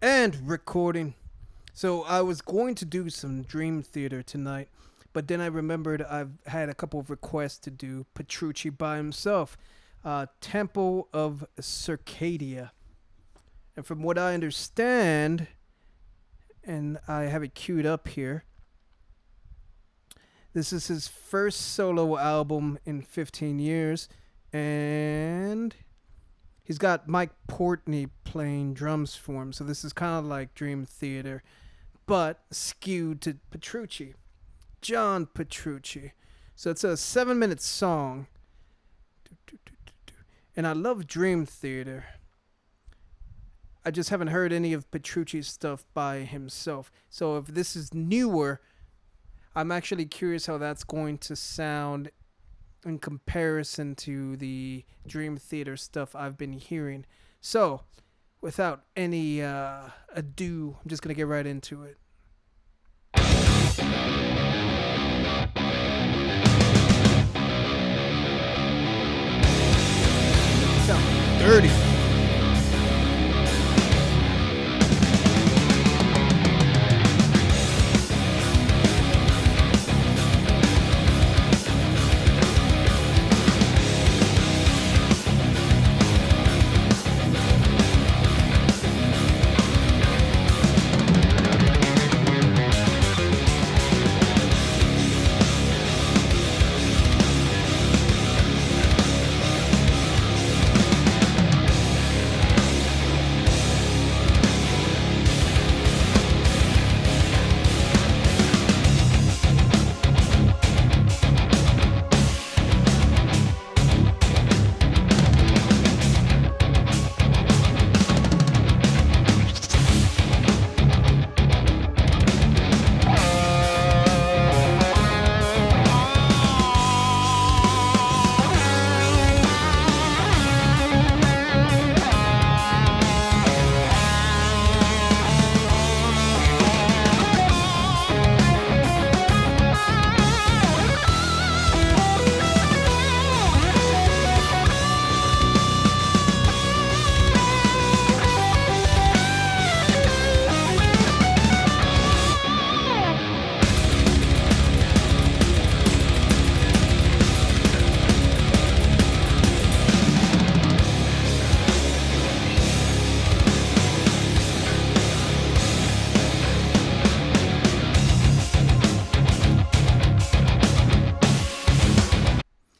And recording. So I was going to do some Dream Theater tonight, but then I remembered I've had a couple of requests to do Petrucci by himself, Temple of Circadia. And from what I understand, and I have it queued up here, this is his first solo album in 15 years, and he's got Mike Portney playing drums for him. So this is kind of like Dream Theater, but skewed to Petrucci, John Petrucci. So it's a 7-minute song. And I love Dream Theater. I just haven't heard any of Petrucci's stuff by himself. So if this is newer, I'm actually curious how that's going to sound in comparison to the Dream Theater stuff I've been hearing. So, without any ado, I'm just going to get right into it. Sound dirty.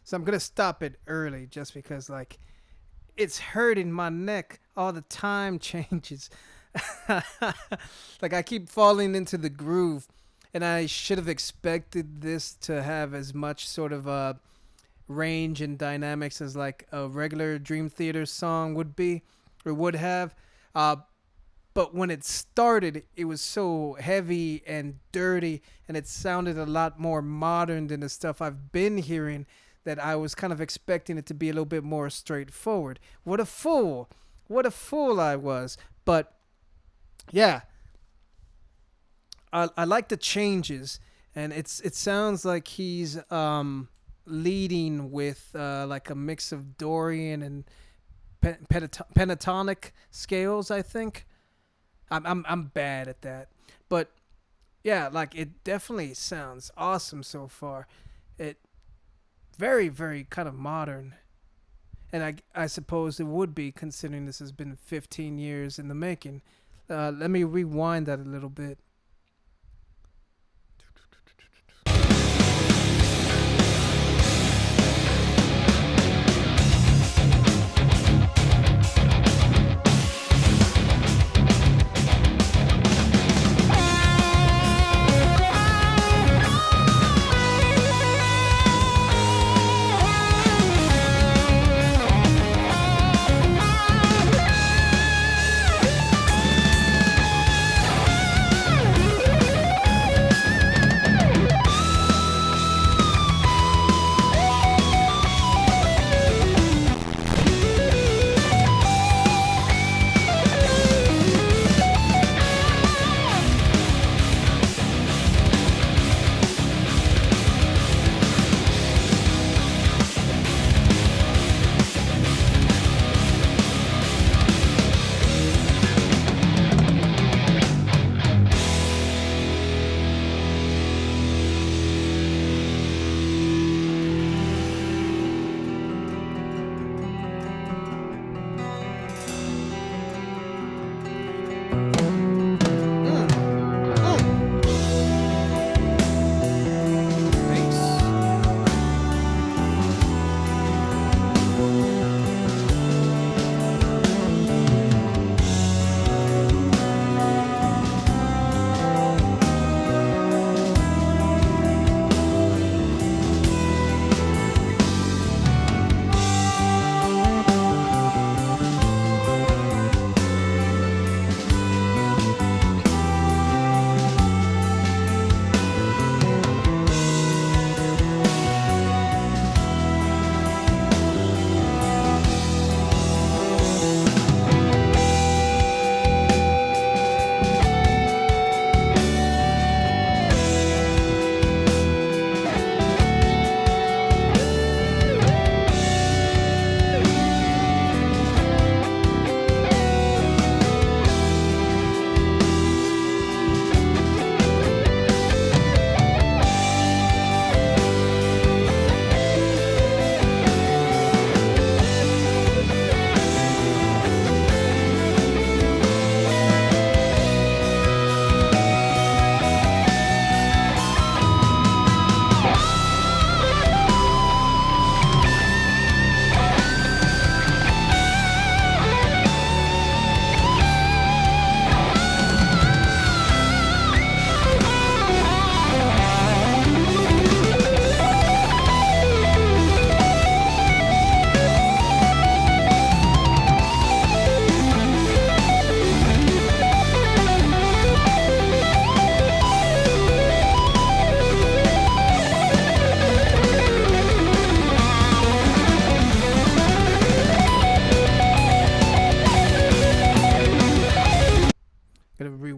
So I'm gonna stop it early just because like it's hurting my neck. All the time changes. Like I keep falling into the groove, and I should have expected this to have as much sort of range and dynamics as like a regular Dream Theater song would be or would have. Uh, but when it started, it was so heavy and dirty, and it sounded a lot more modern than the stuff I've been hearing. That I was kind of expecting it to be a little bit more straightforward. What a fool! What a fool I was! But yeah, I like the changes, and it sounds like he's leading with like a mix of Dorian and pentatonic scales. I think I'm bad at that, but yeah, like it definitely sounds awesome so far. It very very kind of modern, and I suppose it would be considering this has been 15 years in the making. Let me rewind that a little bit.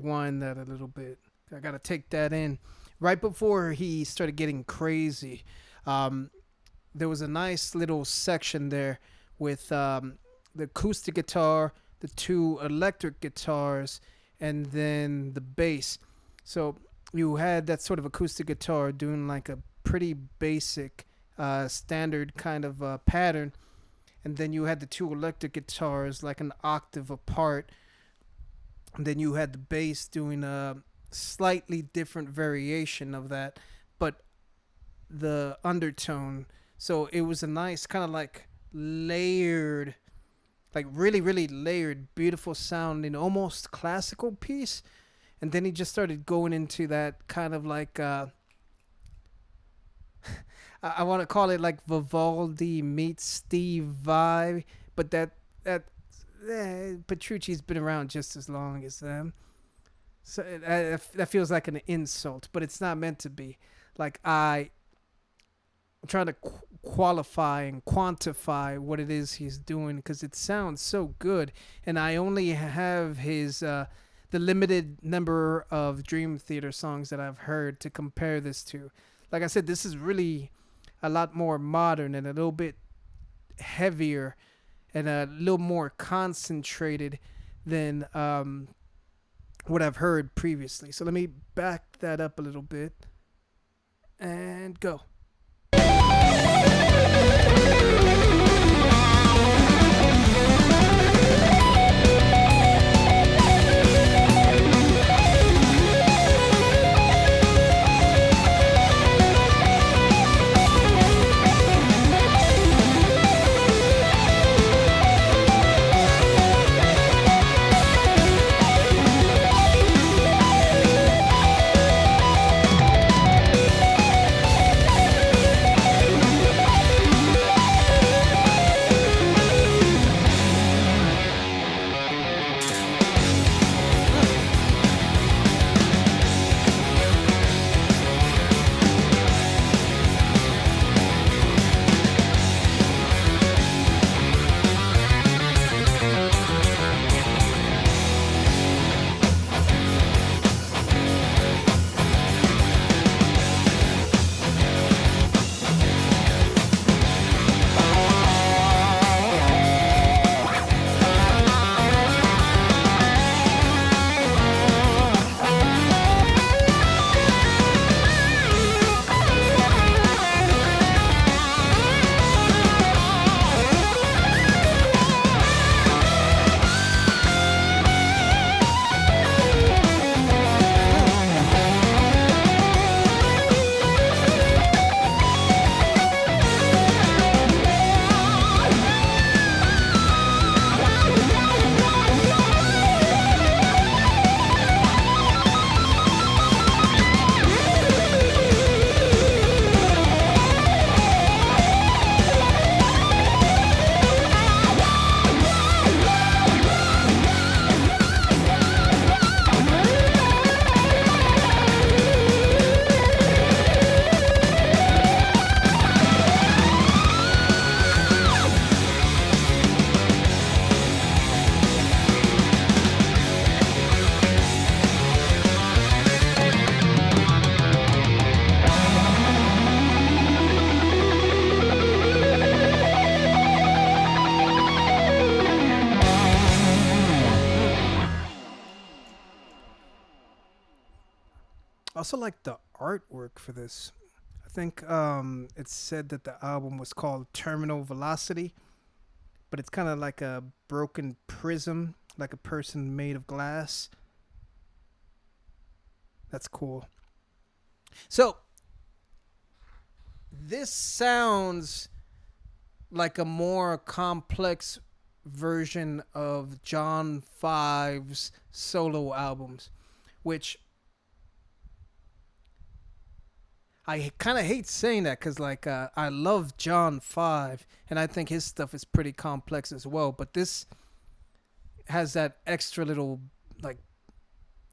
rewind that a little bit. I gotta take that in. Right before he started getting crazy, um, there was a nice little section there with the acoustic guitar, the two electric guitars, and then the bass. So you had that sort of acoustic guitar doing like a pretty basic, standard kind of pattern, and then you had the two electric guitars like an octave apart, and then you had the bass doing a slightly different variation of that, but the undertone. So it was a nice kind of like layered, like really, really layered, beautiful sounding, almost classical piece. And then he just started going into that kind of like, I want to call it like Vivaldi meets Steve vibe, but Petrucci's been around just as long as them. So that feels like an insult, but it's not meant to be. Like I'm trying to qualify and quantify what it is he's doing because it sounds so good, and I only have his the limited number of Dream Theater songs that I've heard to compare this to. Like I said, this is really a lot more modern and a little bit heavier and a little more concentrated than what I've heard previously. So let me back that up a little bit and go. I also like the artwork for this. I think it said that the album was called Terminal Velocity, but it's kind of like a broken prism, like a person made of glass. That's cool. So this sounds like a more complex version of John Five's solo albums, which I kind of hate saying that because like I love John Five and I think his stuff is pretty complex as well. But this has that extra little like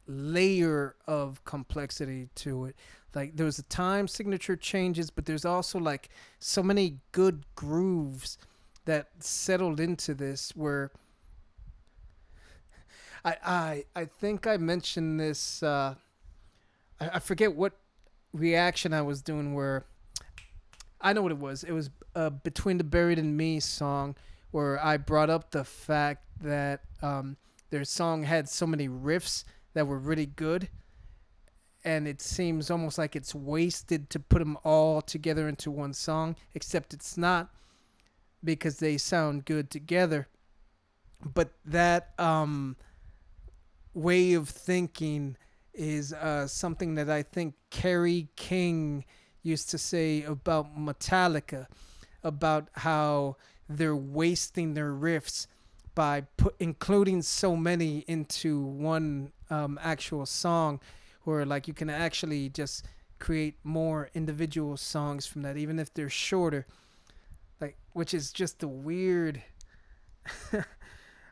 layer of complexity to it. Like there's a time signature changes, but there's also like so many good grooves that settled into this where I think I mentioned this. I forget what reaction I was doing. Where I know what it was. It was Between the Buried and Me song, where I brought up the fact that their song had so many riffs that were really good, and it seems almost like it's wasted to put them all together into one song. Except it's not, because they sound good together. But that way of thinking is something that I think Kerry King used to say about Metallica, about how they're wasting their riffs by including so many into one actual song, where like you can actually just create more individual songs from that, even if they're shorter. Like, which is just a weird,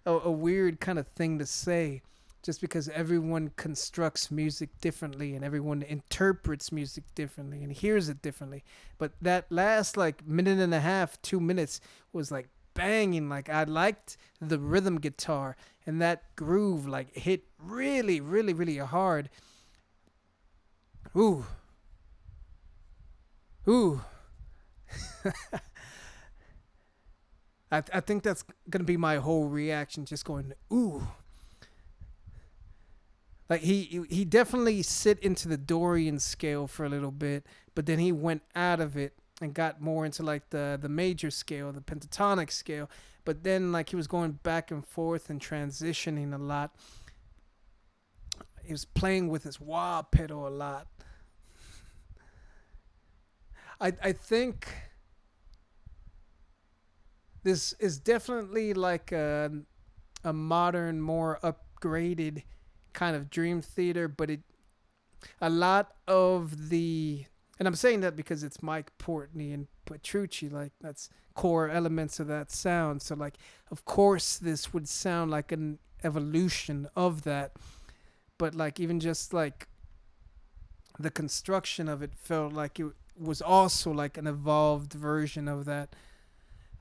a weird kind of thing to say, just because everyone constructs music differently and everyone interprets music differently and hears it differently. But that last like minute and a half, 2 minutes was like banging. Like, I liked the rhythm guitar, and that groove like hit really, really, really hard. Ooh, ooh. I think that's gonna be my whole reaction, just going ooh. Like, he definitely sit into the Dorian scale for a little bit, but then he went out of it and got more into like the major scale, the pentatonic scale. But then like he was going back and forth and transitioning a lot. He was playing with his wah pedal a lot. I think this is definitely like a modern, more upgraded kind of Dream Theater, but it a lot of the, and I'm saying that because it's Mike Portney and Petrucci, like that's core elements of that sound. So like, of course this would sound like an evolution of that, but like even just like the construction of it felt like it was also like an evolved version of that.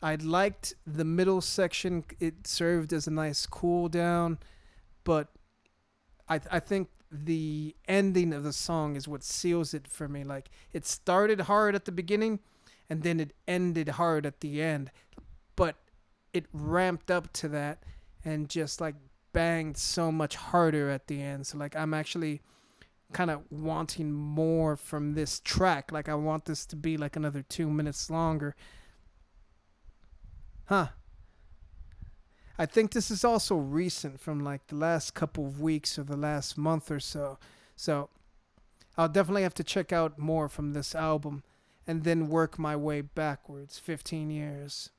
I liked the middle section. It served as a nice cool down, but I think the ending of the song is what seals it for me. Like, it started hard at the beginning, and then it ended hard at the end, but it ramped up to that and just like banged so much harder at the end. So like, I'm actually kind of wanting more from this track. Like, I want this to be like another 2 minutes longer. Huh. I think this is also recent, from like the last couple of weeks or the last month or so. So I'll definitely have to check out more from this album and then work my way backwards 15 years.